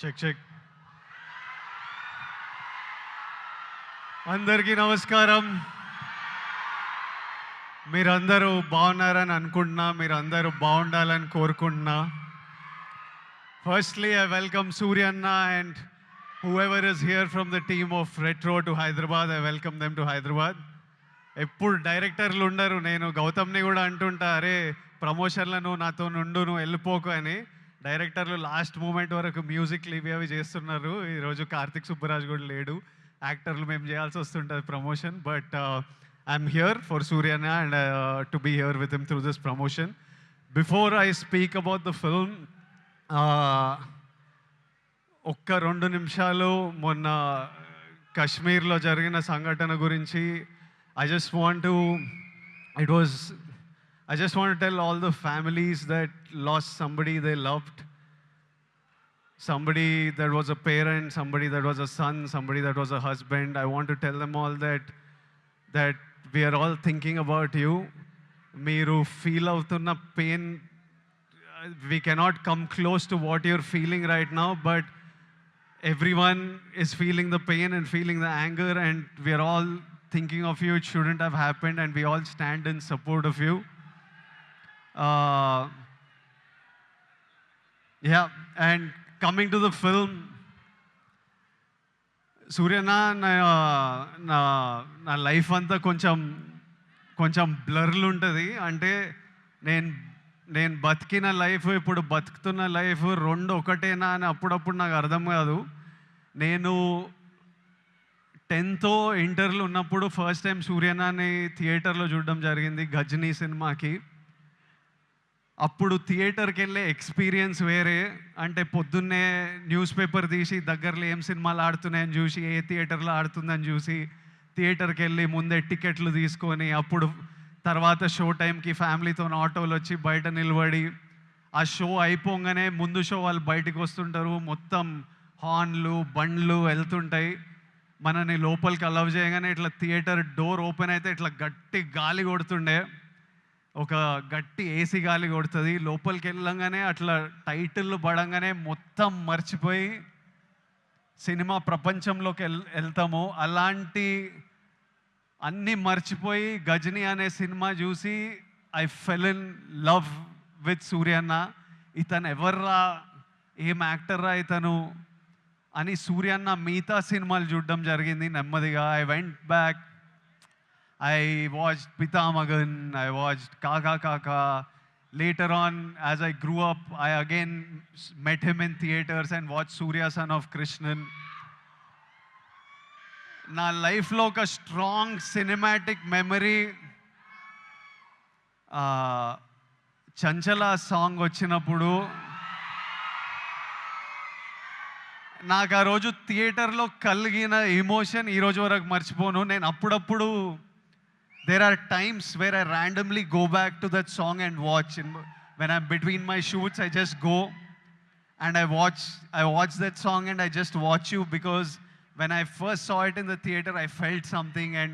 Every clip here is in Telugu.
Check check. అందరికీ నమస్కారం. మీరందరూ బాగున్నారని అనుకుంటున్నా. మీరందరూ బాగుండాలని కోరుకుంటున్నా. Firstly, I welcome Suryanna and whoever is here from the team of Retro to Hyderabad. I welcome them to Hyderabad. ఎప్పుడు డైరెక్టర్లు ఉండరు. నేను గౌతమ్ని కూడా అంటుంటా, అరే ప్రమోషన్లో నువ్వు నాతో నుండు, నువ్వు వెళ్ళిపోకు అని. డైరెక్టర్లు లాస్ట్ మూమెంట్ వరకు మ్యూజిక్లు ఇవి అవి చేస్తున్నారు. ఈరోజు కార్తిక్ సుబ్బరాజ్ కూడా లేడు. యాక్టర్లు మేము చేయాల్సి వస్తుంటుంది promotion. But I'm here for Suryanna and to be here with him through this promotion. Before I speak about the film, ఒక్క 2 నిమిషాలు మొన్న కశ్మీర్లో జరిగిన సంఘటన గురించి I just want to tell all the families that lost somebody they loved, somebody that was a parent, somebody that was a son, somebody that was a husband. I want to tell them all that we are all thinking about you. Meeru feel avutunna pain, we cannot come close to what you're feeling right now, but everyone is feeling the pain and feeling the anger, and we are all thinking of you. It shouldn't have happened, and we all stand in support of you. Yeah, and coming to the film, Suryana, నా లైఫ్ అంతా కొంచెం బ్లర్లు ఉంటుంది. అంటే నేను బతికిన లైఫ్, ఇప్పుడు బతుకుతున్న లైఫ్ రెండు ఒకటేనా అని అప్పుడప్పుడు నాకు అర్థం కాదు. నేను 10th ఇంటర్లో ఉన్నప్పుడు ఫస్ట్ టైం సూర్యనాని థియేటర్లో చూడడం జరిగింది, గజనీ సినిమాకి. అప్పుడు థియేటర్కి వెళ్ళే ఎక్స్పీరియన్స్ వేరే. అంటే పొద్దున్నే న్యూస్ పేపర్ తీసి దగ్గరలో ఏం సినిమాలు ఆడుతున్నాయని చూసి, ఏ థియేటర్లో ఆడుతుందని చూసి థియేటర్కి వెళ్ళి ముందే టికెట్లు తీసుకొని, అప్పుడు తర్వాత షో టైంకి ఫ్యామిలీతో ఆటోలు వచ్చి బయట నిలబడి, ఆ షో అయిపోగానే ముందు షో వాళ్ళు బయటకు వస్తుంటారు, మొత్తం హార్న్లు బండ్లు వెళ్తుంటాయి. మనని లోపలికి అలవ్ చేయగానే ఇట్లా థియేటర్ డోర్ ఓపెన్ అయితే ఇట్లా గట్టి గాలి కొడుతుండే, ఒక గట్టి ఏసీ గాలి కొడుతుంది. లోపలికి వెళ్ళంగానే అట్లా టైటిల్ పడంగానే మొత్తం మర్చిపోయి సినిమా ప్రపంచంలోకి వెళ్తాము. అలాంటి అన్నీ మర్చిపోయి గజనీ అనే సినిమా చూసి I fell in love with Suryanna. ఇతను ఎవర్రా, ఏం యాక్టర్రా ఇతను అని సూర్యన్న మిగతా సినిమాలు చూడడం జరిగింది నెమ్మదిగా. I went back, I watched Pithamagan, I watched Kaakha Kaakha. Later on, as I grew up, I again met him in theaters and watched Surya Son of Krishnan. నా లైఫ్లో ఒక స్ట్రాంగ్ సినిమాటిక్ మెమరీ, చంచల సాంగ్ వచ్చినప్పుడు నాకు ఆ రోజు థియేటర్లో కలిగిన ఎమోషన్ ఈరోజు వరకు మర్చిపోను. నేను అప్పుడప్పుడు there are times where I randomly go back to that song and watch. When I'm between my shoots, I just go and I watch that song and I just watch you, because when I first saw it in the theater, I felt something, and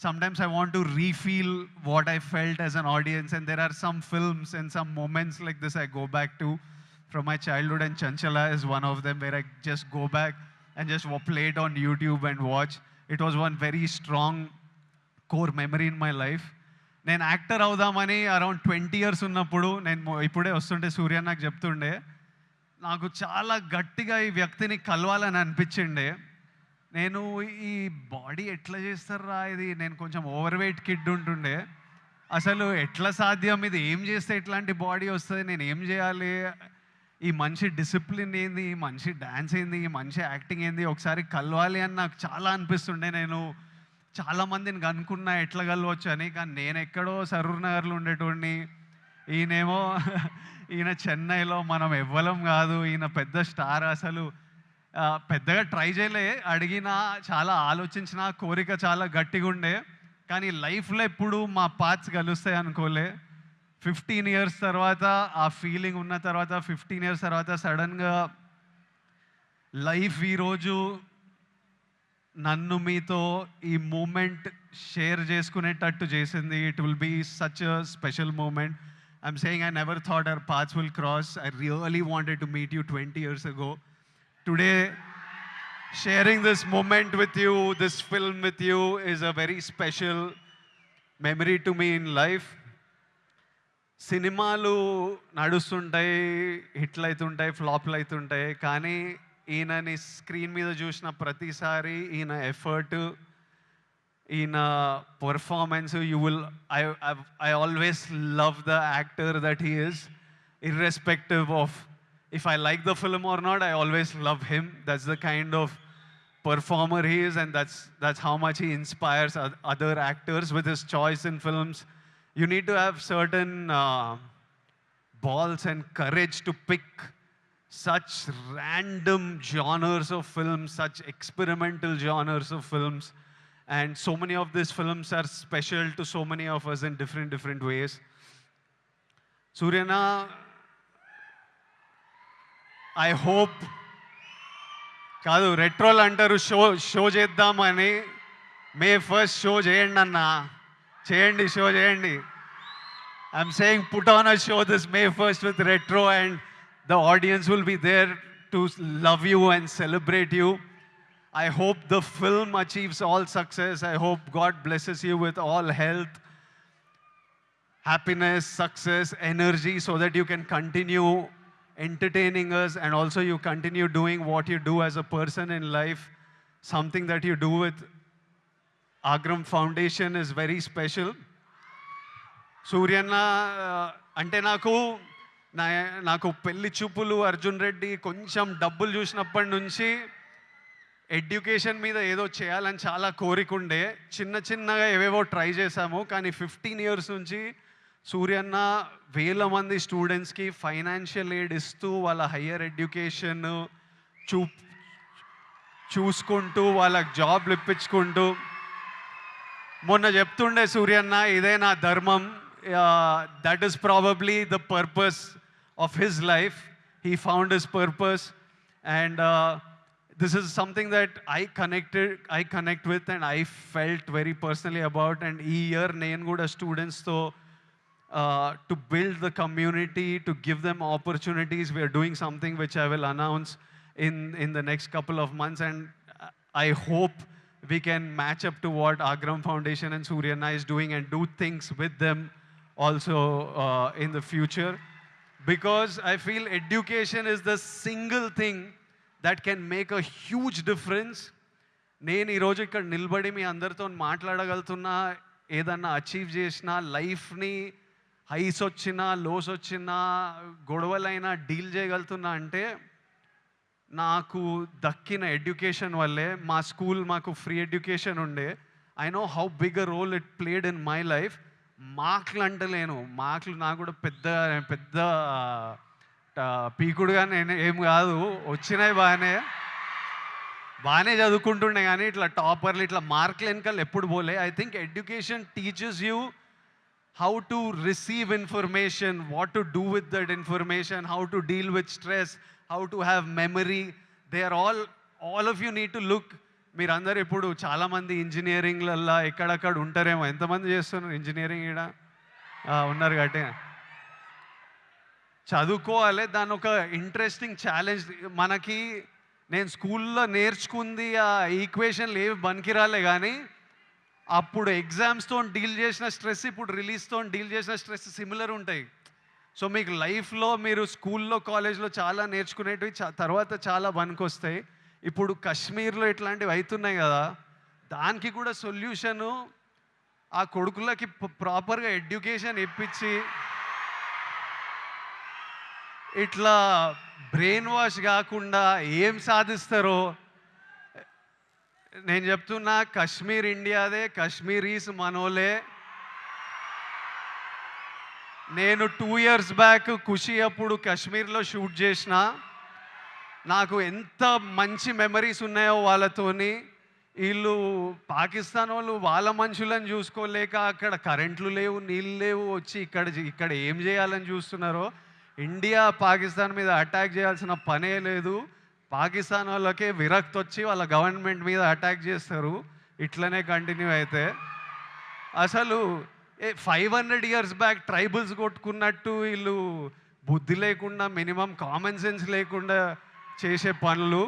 sometimes I want to refeel what I felt as an audience. And there are some films and some moments like this I go back to from my childhood, and Chanchala is one of them, where I just go back and just play it on YouTube and watch. It was one very strong core memory in my life. నేను యాక్టర్ అవుదామని అరౌండ్ 20 years ఉన్నప్పుడు, నేను ఇప్పుడే వస్తుంటే సూర్య నాకు చెప్తుండే, నాకు చాలా గట్టిగా ఈ వ్యక్తిని కలవాలని అనిపించిండే. నేను ఈ బాడీ ఎట్లా చేస్తారా ఇది, నేను కొంచెం ఓవర్ వెయిట్ కిడ్ ఉంటుండే, అసలు ఎట్లా సాధ్యం, ఇది ఏం చేస్తే ఇట్లాంటి బాడీ వస్తుంది, నేను ఏం చేయాలి, ఈ మనిషి డిసిప్లిన్ ఏంది, ఈ మనిషి డ్యాన్స్ ఏంది, ఈ మనిషి యాక్టింగ్ ఏంది, ఒకసారి కలవాలి అని నాకు చాలా అనిపిస్తుండే. నేను చాలామందిని కనుక్కున్నా ఎట్లా కలవచ్చు అని, కానీ నేను ఎక్కడో సరూర్ నగర్లో ఉండేటోడిని, ఈయన చెన్నైలో, మనం ఎవ్వలం కాదు, ఈయన పెద్ద స్టార్. అసలు పెద్దగా ట్రై చేయలే, అడిగినా చాలా ఆలోచించిన, కోరిక చాలా గట్టిగా ఉండే, కానీ లైఫ్లో ఎప్పుడు మా పాత్స్ కలుస్తాయి అనుకోలే. 15 years తర్వాత ఆ ఫీలింగ్ ఉన్న తర్వాత, 15 years తర్వాత సడన్గా లైఫ్ ఈరోజు నన్ను మీతో ఈ మూమెంట్ షేర్ చేసుకునేటట్టు చేసింది. It will be such a special moment. I'm saying I never thought our paths will cross. I really wanted to meet you 20 years ago. today sharing this moment with you, this film with you is a very special memory to me in life. సినిమాలు నడుస్తుంటాయి, హిట్లు అవుతుంటాయి, ఫ్లాప్లు అవుతుంటాయి. కానీ ఈయనని స్క్రీన్ మీద చూసిన ప్రతిసారి ఈయన ఎఫర్ట్, ఈయన performance, I always love the actor that he is, irrespective of if I like the film or not. I always love him. That's the kind of performer he is, and that's how much he inspires other actors with his choice in films. You need to have certain balls and courage to pick such random genres of films, such experimental genres of films. And so many of these films are special to so many of us in different ways. Suryana, I hope కాదు రెట్రోల్ అంటారు షో చేద్దామని. మే 1st షో చేయండి అన్న, చేయండి, షో చేయండి. I'm saying put on a show this May 1st with retro, and the audience will be there to love you and celebrate you. I hope the film achieves all success. I hope God blesses you with all health, happiness, success, energy, so that you can continue entertaining us, and also you continue doing what you do as a person in life. Something that you do with Agram Foundation is very special. Suryana, అంటే నాకు పెళ్లి చూపులు, అర్జున్ రెడ్డి, కొంచెం డబ్బులు చూసినప్పటి నుంచి ఎడ్యుకేషన్ మీద ఏదో చేయాలని చాలా కోరికుండే. చిన్నగా ఏవేవో ట్రై చేశాము. కానీ 15 years నుంచి సూర్యన్న వేల మంది స్టూడెంట్స్కి ఫైనాన్షియల్ ఎయిడ్ ఇస్తూ వాళ్ళ హయ్యర్ ఎడ్యుకేషన్ చూసుకుంటూ వాళ్ళకి జాబ్లు ఇప్పించుకుంటూ, మొన్న చెప్తుండే సూర్యన్న, ఇదే నా ధర్మం. That is probably the purpose of his life. He found his purpose, and this is something that I connect with, and I felt very personally about. And ee year nenu kuda students to build the community, to give them opportunities, we are doing something which I will announce in the next couple of months, and I hope we can match up to what Agram Foundation and Suryana is doing, and do things with them also in the future, because I feel education is the single thing that can make a huge difference. నేను ఈరోజు ఇక్కడ నిలబడి మీ అందరితో మాట్లాడగలుగుతున్నా, ఏదన్నా అచీవ్ చేసినా, లైఫ్ని హైస్ వచ్చినా, లోస్ వచ్చినా, గొడవలైనా డీల్ చేయగలుగుతున్నా అంటే నాకు దక్కిన ఎడ్యుకేషన్ వల్లే. మా స్కూల్ మాకు ఫ్రీ ఎడ్యుకేషన్ ఉండే. I know how big a role it played in my life. మార్కులు అంటలేను, మార్కులు నాకు కూడా పెద్ద పీకుడుగా నేను ఏం కాదు, వచ్చినాయి బాగానే చదువుకుంటుండే. కానీ ఇట్లా టాపర్లు, ఇట్లా మార్కులు వెనకాల ఎప్పుడు పోలే. I think education teaches you how to receive information, what to do with that information, how to deal with stress, how to have memory. They are all of you need to look. మీరందరూ ఇప్పుడు చాలామంది ఇంజనీరింగ్లల్లో ఎక్కడక్కడ ఉంటారేమో. ఎంతమంది చేస్తున్నారు ఇంజనీరింగ్? ఇక్కడ ఉన్నారు కాబట్టి చదువుకోవాలి. దాని ఒక ఇంట్రెస్టింగ్ ఛాలెంజ్ మనకి. నేను స్కూల్లో నేర్చుకుంది ఆ ఈక్వేషన్లు ఏవి పనికిరాలే, కానీ అప్పుడు ఎగ్జామ్స్తో డీల్ చేసిన స్ట్రెస్, ఇప్పుడు రిలీజ్తో డీల్ చేసిన స్ట్రెస్ సిమిలర్ ఉంటాయి. సో మీకు లైఫ్లో మీరు స్కూల్లో, కాలేజ్లో చాలా నేర్చుకునేటివి తర్వాత చాలా పనికొస్తాయి. ఇప్పుడు కాశ్మీర్లో ఇట్లాంటివి అవుతున్నాయి కదా, దానికి కూడా సొల్యూషను ఆ కొడుకులకి ప్రాపర్గా ఎడ్యుకేషన్ ఇప్పించి, ఇట్లా బ్రెయిన్ వాష్ కాకుండా ఏం సాధిస్తారో నేను చెప్తున్నా. కాశ్మీర్ ఇండియాదే, కాశ్మీరీస్ మనోలే. నేను 2 years బ్యాక్ ఖుషి అప్పుడు కాశ్మీర్లో షూట్ చేసిన. నాకు ఎంత మంచి మెమరీస్ ఉన్నాయో వాళ్ళతోని. వీళ్ళు పాకిస్తాన్ వాళ్ళు వాళ్ళ మనుషులను చూసుకోలేక అక్కడ కరెంట్లు లేవు, నీళ్ళు లేవు, వచ్చి ఇక్కడ ఏం చేయాలని చూస్తున్నారో. ఇండియా పాకిస్తాన్ మీద అటాక్ చేయాల్సిన పనే లేదు. పాకిస్తాన్ వాళ్ళకే విరక్తి వచ్చి వాళ్ళ గవర్నమెంట్ మీద అటాక్ చేస్తారు. ఇట్లనే కంటిన్యూ అయితే అసలు 500 years బ్యాక్ ట్రైబల్స్ కొట్టుకున్నట్టు వీళ్ళు బుద్ధి లేకుండా, మినిమం కామన్ సెన్స్ లేకుండా చేసే పనులు.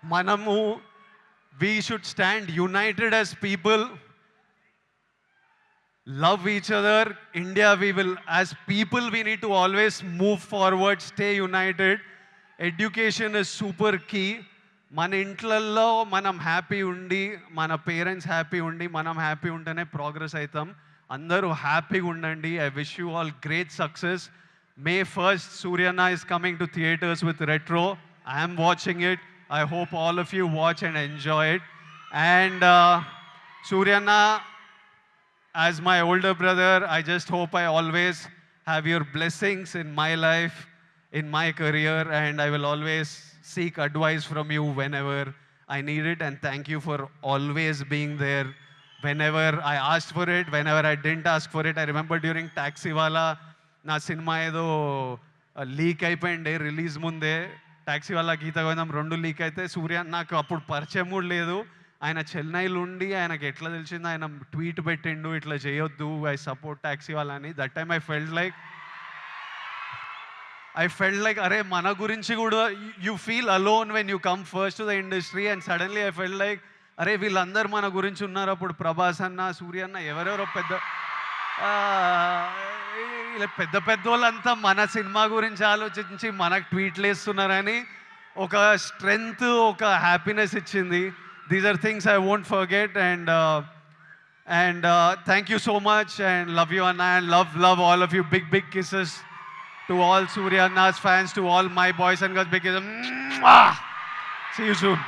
మనము we should stand united as people, love each other. India, we will, as people, we need to always move forward, stay united. Education is super key. మన ఇంట్లల్లో మనం హ్యాపీ ఉండి, మన పేరెంట్స్ హ్యాపీ ఉండి, మనం హ్యాపీ ఉంటేనే ప్రోగ్రెస్ అవుతాం. అందరూ హ్యాపీగా ఉండండి. I wish you all great success. May 1st, Suryana is coming to theaters with Retro. I am watching it. I hope all of you watch and enjoy it. And Suryana, as my older brother, I just hope I always have your blessings in my life, in my career, and I will always seek advice from you whenever I need it. And thank you for always being there whenever I asked for it, whenever I didn't ask for it. I remember during Taxiwala, నా సినిమా ఏదో లీక్ అయిపోయింది రిలీజ్ ముందే. ట్యాక్సీ వాళ్ళ గీత గోవిందం 2 లీక్ అయితే సూర్య నాకు అప్పుడు పరిచయం కూడా లేదు. ఆయన చెన్నైలో ఉండి ఆయనకి ఎట్లా తెలిసిందో ఆయన ట్వీట్ పెట్టిండు, ఇట్లా చేయొద్దు, ఐ సపోర్ట్ ట్యాక్సీ వాళ్ళని. That time I felt like అరే మన గురించి కూడా you feel alone when you come first to the industry. And suddenly I felt like అరే వీళ్ళందరూ మన గురించి ఉన్నారు. అప్పుడు ప్రభాస్ అన్న, సూర్య అన్న, ఎవరెవరో పెద్ద వాళ్ళంతా మన సినిమా గురించి ఆలోచించి మనకు ట్వీట్లు వేస్తున్నారని ఒక స్ట్రెంగ్త్, ఒక హ్యాపీనెస్ ఇచ్చింది. These are things I won't forget. And thank you so much and love you అన్న. And love all of you. Big kisses to all Surya Anna's fans, to all my boys and girls. Big kisses. See you soon.